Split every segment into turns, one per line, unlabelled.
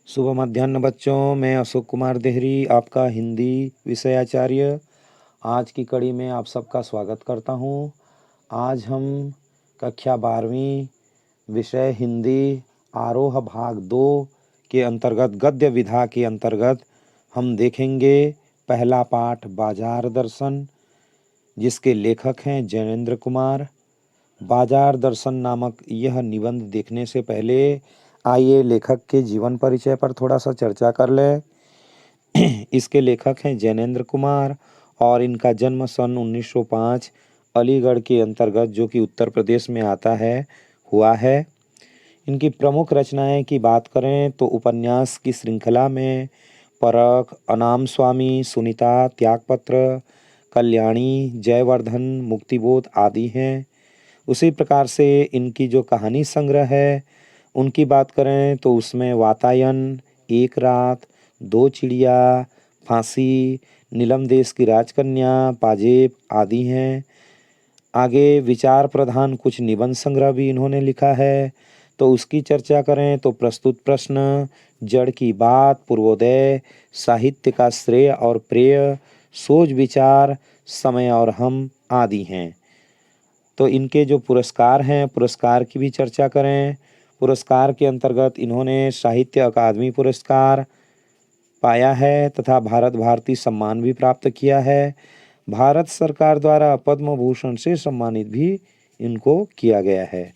शुभ मध्याह्न बच्चों, मैं अशोक कुमार देहरी, आपका हिंदी विषयाचार्य आज की कड़ी में आप सबका स्वागत करता हूँ। आज हम कक्षा 12वीं विषय हिंदी आरोह भाग 2 के अंतर्गत गद्य विधा के अंतर्गत हम देखेंगे पहला पाठ बाजार दर्शन, जिसके लेखक हैं जैनेन्द्र कुमार। बाजार दर्शन नामक यह निबंध देखने से पहले आइए लेखक के जीवन परिचय पर थोड़ा सा चर्चा कर लें। इसके लेखक हैं जैनेन्द्र कुमार और इनका जन्म सन 1905 अलीगढ़ के अंतर्गत, जो कि उत्तर प्रदेश में आता है, हुआ है। इनकी प्रमुख रचनाएं की बात करें तो उपन्यास की श्रृंखला में परख, अनाम स्वामी, सुनीता, त्यागपत्र, कल्याणी, जयवर्धन, मुक्तिबोध आदि हैं। उसी प्रकार से इनकी जो कहानी संग्रह है उनकी बात करें तो उसमें वातायन, एक रात, दो चिड़िया, फांसी, नीलम देश की राजकन्या, पाजेब आदि हैं। आगे विचार प्रधान कुछ निबंध संग्रह भी इन्होंने लिखा है, तो उसकी चर्चा करें तो प्रस्तुत प्रश्न, जड़ की बात, पूर्वोदय, साहित्य का श्रेय और प्रेय, सोच विचार, समय और हम आदि हैं। तो इनके जो पुरस्कार हैं, पुरस्कार की भी चर्चा करें। पुरस्कार के अंतर्गत इन्होंने साहित्य अकादमी पुरस्कार पाया है तथा भारत भारती सम्मान भी प्राप्त किया है। भारत सरकार द्वारा पद्म भूषण से सम्मानित भी इनको किया गया है।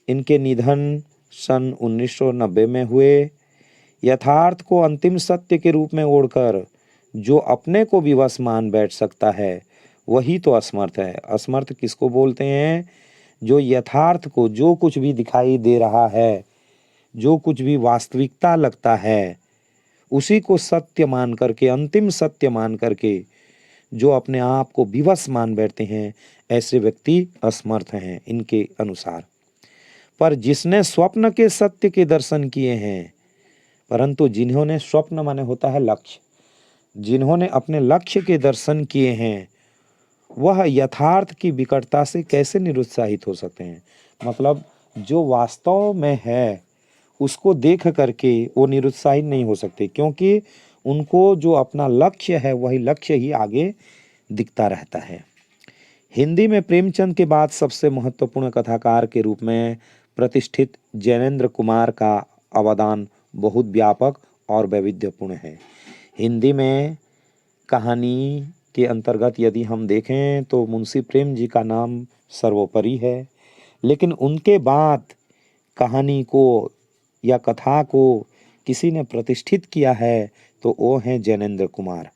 इनके निधन सन 1990 में हुए। यथार्थ को अंतिम सत्य के रूप में ओढ़कर जो अपने को विवश मान बैठ सकता है वही तो असमर्थ है। असमर्थ किसको बोलते हैं? जो यथार्थ को, जो कुछ भी दिखाई दे रहा है, जो कुछ भी वास्तविकता लगता है, उसी को सत्य मान करके, अंतिम सत्य मान करके जो अपने आप को विवश मान बैठते हैं, ऐसे व्यक्ति असमर्थ हैं इनके अनुसार। पर जिसने स्वप्न के सत्य के दर्शन किए हैं, परंतु जिन्होंने स्वप्न माने होता है लक्ष्य, जिन्होंने अपने लक्ष्य के दर्शन किए हैं, वह यथार्थ की विकटता से कैसे निरुत्साहित हो सकते हैं? मतलब जो वास्तव में है उसको देख करके वो निरुत्साहित नहीं हो सकते, क्योंकि उनको जो अपना लक्ष्य है वही लक्ष्य ही आगे दिखता रहता है। हिंदी में प्रेमचंद के बाद सबसे महत्वपूर्ण कथाकार के रूप में प्रतिष्ठित जैनेन्द्र कुमार का अवदान बहुत व्यापक और वैविध्यपूर्ण है। हिंदी में कहानी के अंतर्गत यदि हम देखें तो मुंशी प्रेम जी का नाम सर्वोपरि है, लेकिन उनके बाद कहानी को या कथा को किसी ने प्रतिष्ठित किया है तो वो हैं जैनेन्द्र कुमार।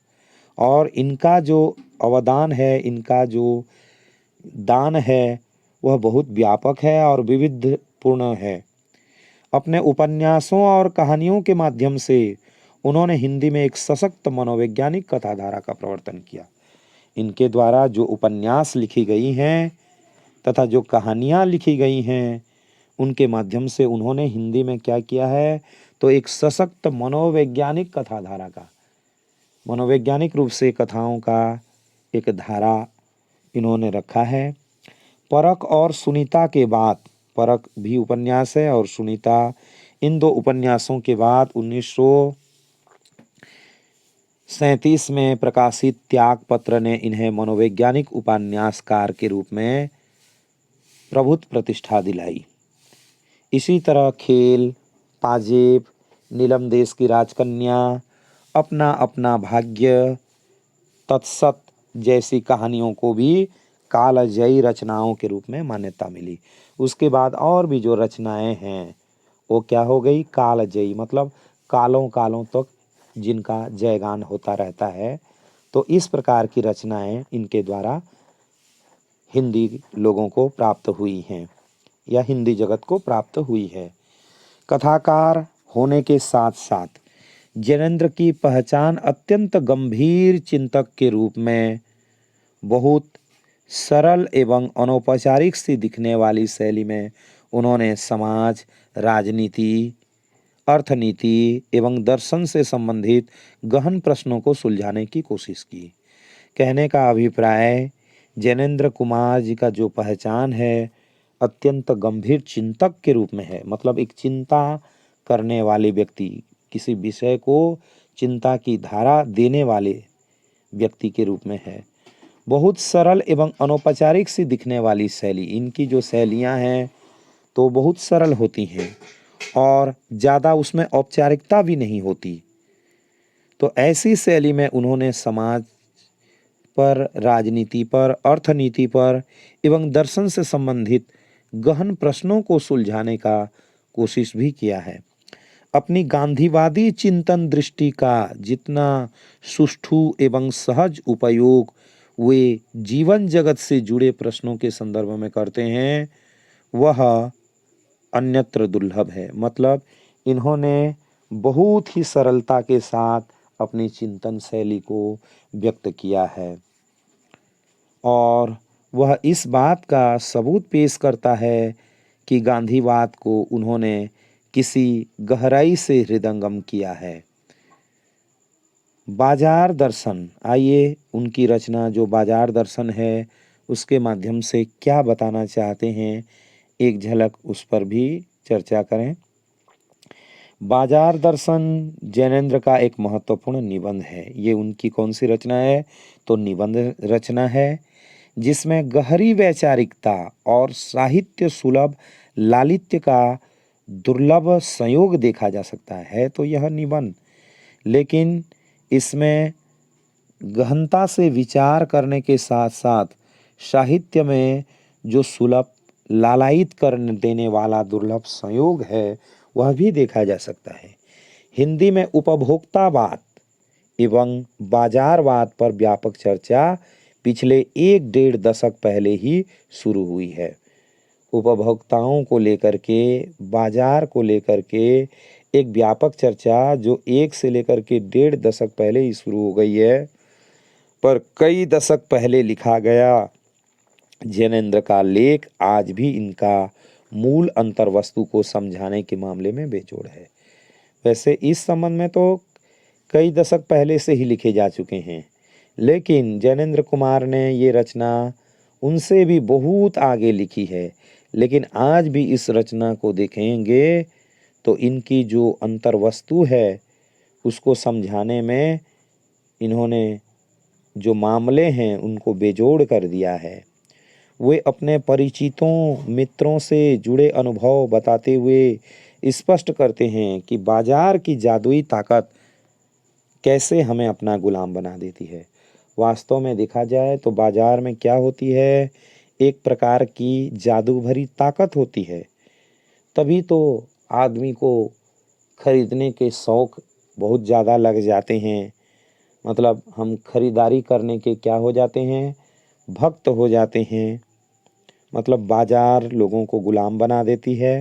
और इनका जो अवदान है, इनका जो दान है, वह बहुत व्यापक है और विविधपूर्ण है। अपने उपन्यासों और कहानियों के माध्यम से उन्होंने हिंदी में एक सशक्त मनोवैज्ञानिक कथाधारा का प्रवर्तन किया। इनके द्वारा जो उपन्यास लिखी गई हैं तथा जो कहानियाँ लिखी गई हैं, उनके माध्यम से उन्होंने हिंदी में क्या किया है, तो एक सशक्त मनोवैज्ञानिक कथाधारा का, मनोवैज्ञानिक रूप से कथाओं का एक धारा इन्होंने रखा है। परख और सुनीता के बाद, परख भी उपन्यास है और सुनीता, इन दो उपन्यासों के बाद 1937 में प्रकाशित त्यागपत्र ने इन्हें मनोवैज्ञानिक उपन्यासकार के रूप में प्रभुत्व प्रतिष्ठा दिलाई। इसी तरह खेल, पाजेब, नीलम देश की राजकन्या, अपना अपना भाग्य, तत्सत जैसी कहानियों को भी कालजयी रचनाओं के रूप में मान्यता मिली। उसके बाद और भी जो रचनाएं हैं वो क्या हो गई? कालजयी, मतलब कालों कालों तक जिनका जयगान होता रहता है। तो इस प्रकार की रचनाएं इनके द्वारा हिंदी लोगों को प्राप्त हुई हैं या हिंदी जगत को प्राप्त हुई है। कथाकार होने के साथ साथ जैनेन्द्र की पहचान अत्यंत गंभीर चिंतक के रूप में बहुत सरल एवं अनौपचारिक सी दिखने वाली शैली में उन्होंने समाज, राजनीति, अर्थनीति एवं दर्शन से संबंधित गहन प्रश्नों को सुलझाने की कोशिश की। कहने का अभिप्राय, जैनेन्द्र कुमार जी का जो पहचान है अत्यंत गंभीर चिंतक के रूप में है, मतलब एक चिंता करने वाले व्यक्ति, किसी विषय को चिंता की धारा देने वाले व्यक्ति के रूप में है। बहुत सरल एवं अनौपचारिक सी दिखने वाली शैली, इनकी जो शैलियाँ हैं तो बहुत सरल होती हैं और ज़्यादा उसमें औपचारिकता भी नहीं होती। तो ऐसी शैली में उन्होंने समाज पर, राजनीति पर, अर्थनीति पर एवं दर्शन से संबंधित गहन प्रश्नों को सुलझाने का कोशिश भी किया है। अपनी गांधीवादी चिंतन दृष्टि का जितना सुष्ठु एवं सहज उपयोग वे जीवन जगत से जुड़े प्रश्नों के संदर्भ में करते हैं, वह अन्यत्र दुर्लभ है। मतलब इन्होंने बहुत ही सरलता के साथ अपनी चिंतन शैली को व्यक्त किया है और वह इस बात का सबूत पेश करता है कि गांधीवाद को उन्होंने किसी गहराई से हृदयंगम किया है। बाजार दर्शन, आइए उनकी रचना जो बाजार दर्शन है उसके माध्यम से क्या बताना चाहते हैं, एक झलक उस पर भी चर्चा करें। बाजार दर्शन जैनेन्द्र का एक महत्वपूर्ण निबंध है। ये उनकी कौन सी रचना है? तो निबंध रचना है जिसमें गहरी वैचारिकता और साहित्य सुलभ लालित्य का दुर्लभ संयोग देखा जा सकता है। तो यह निबंध, लेकिन इसमें गहनता से विचार करने के साथ साथ साहित्य में जो सुलभ लालायित कर देने वाला दुर्लभ संयोग है वह भी देखा जा सकता है। हिंदी में उपभोक्तावाद एवं बाजारवाद पर व्यापक चर्चा पिछले 1-1.5 दशक पहले ही शुरू हुई है। उपभोक्ताओं को लेकर के, बाजार को लेकर के एक व्यापक चर्चा जो 1 से लेकर के 1.5 दशक पहले ही शुरू हो गई है, पर कई दशक पहले लिखा गया जैनेन्द्र का लेख आज भी इनका मूल अंतर्वस्तु को समझाने के मामले में बेजोड़ है। वैसे इस संबंध में तो कई दशक पहले से ही लिखे जा चुके हैं, लेकिन जैनेन्द्र कुमार ने ये रचना उनसे भी बहुत आगे लिखी है। लेकिन आज भी इस रचना को देखेंगे तो इनकी जो अंतर्वस्तु है उसको समझाने में इन्होंने जो मामले हैं उनको बेजोड़ कर दिया है। वे अपने परिचितों, मित्रों से जुड़े अनुभव बताते हुए स्पष्ट करते हैं कि बाजार की जादुई ताकत कैसे हमें अपना गुलाम बना देती है। वास्तव में देखा जाए तो बाजार में क्या होती है, एक प्रकार की जादू भरी ताकत होती है। तभी तो आदमी को खरीदने के शौक बहुत ज़्यादा लग जाते हैं। मतलब हम खरीदारी करने के क्या हो जाते हैं, भक्त हो जाते हैं। मतलब बाजार लोगों को गुलाम बना देती है।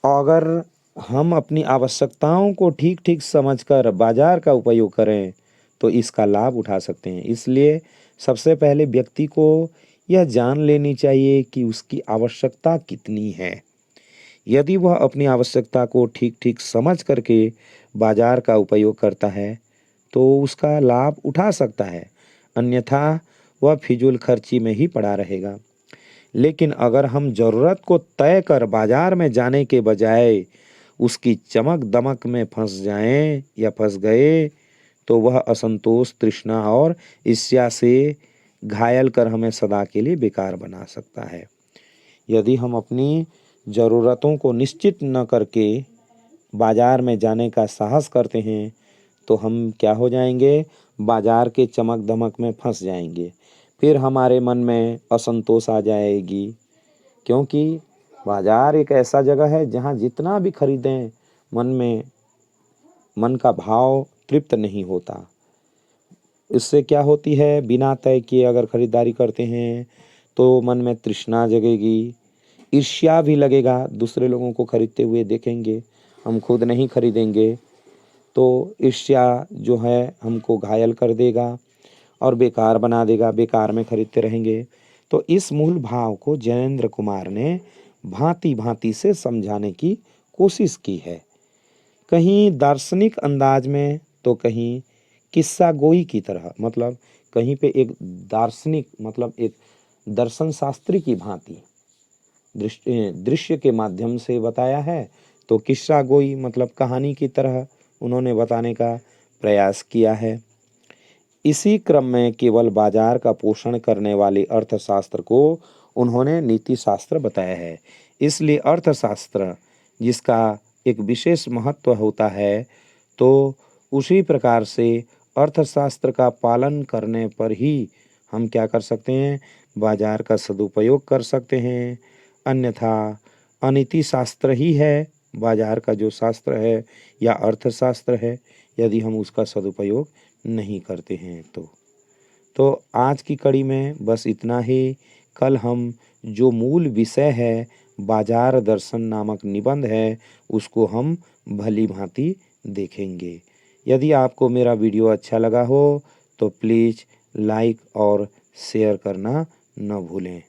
अगर हम अपनी आवश्यकताओं को ठीक ठीक समझकर बाजार का उपयोग करें तो इसका लाभ उठा सकते हैं। इसलिए सबसे पहले व्यक्ति को यह जान लेनी चाहिए कि उसकी आवश्यकता कितनी है। यदि वह अपनी आवश्यकता को ठीक ठीक समझ करके बाजार का उपयोग करता है तो उसका लाभ उठा सकता है, अन्यथा वह फिजूल खर्ची में ही पड़ा रहेगा। लेकिन अगर हम ज़रूरत को तय कर बाजार में जाने के बजाय उसकी चमक दमक में फंस जाएं या फंस गए तो वह असंतोष, तृष्णा और ईर्ष्या से घायल कर हमें सदा के लिए बेकार बना सकता है। यदि हम अपनी ज़रूरतों को निश्चित न करके बाजार में जाने का साहस करते हैं तो हम क्या हो जाएंगे, बाजार के चमक दमक में फंस जाएंगे। फिर हमारे मन में असंतोष आ जाएगी, क्योंकि बाजार एक ऐसा जगह है जहाँ जितना भी खरीदें मन का भाव तृप्त नहीं होता। इससे क्या होती है, बिना तय किए अगर खरीदारी करते हैं तो मन में तृष्णा जगेगी, ईर्ष्या भी लगेगा। दूसरे लोगों को खरीदते हुए देखेंगे, हम खुद नहीं खरीदेंगे तो ईर्ष्या जो है हमको घायल कर देगा और बेकार बना देगा, बेकार में खरीदते रहेंगे। तो इस मूल भाव को जैनेन्द्र कुमार ने भांति भांति से समझाने की कोशिश की है, कहीं दार्शनिक अंदाज में तो कहीं किस्सा गोई की तरह। मतलब कहीं पे एक दार्शनिक, मतलब एक दर्शन शास्त्री की भांति दृश्य के माध्यम से बताया है, तो किस्सा गोई मतलब कहानी की तरह उन्होंने बताने का प्रयास किया है। इसी क्रम में केवल बाजार का पोषण करने वाले अर्थशास्त्र को उन्होंने नीति शास्त्र बताया है। इसलिए अर्थशास्त्र जिसका एक विशेष महत्व होता है, तो उसी प्रकार से अर्थशास्त्र का पालन करने पर ही हम क्या कर सकते हैं, बाजार का सदुपयोग कर सकते हैं। अन्यथा अनीति शास्त्र ही है बाजार का जो शास्त्र है या अर्थशास्त्र है, यदि हम उसका सदुपयोग नहीं करते हैं तो आज की कड़ी में बस इतना ही। कल हम जो मूल विषय है बाजार दर्शन नामक निबंध है, उसको हम भली भांति देखेंगे। यदि आपको मेरा वीडियो अच्छा लगा हो तो प्लीज़ लाइक और शेयर करना न भूलें।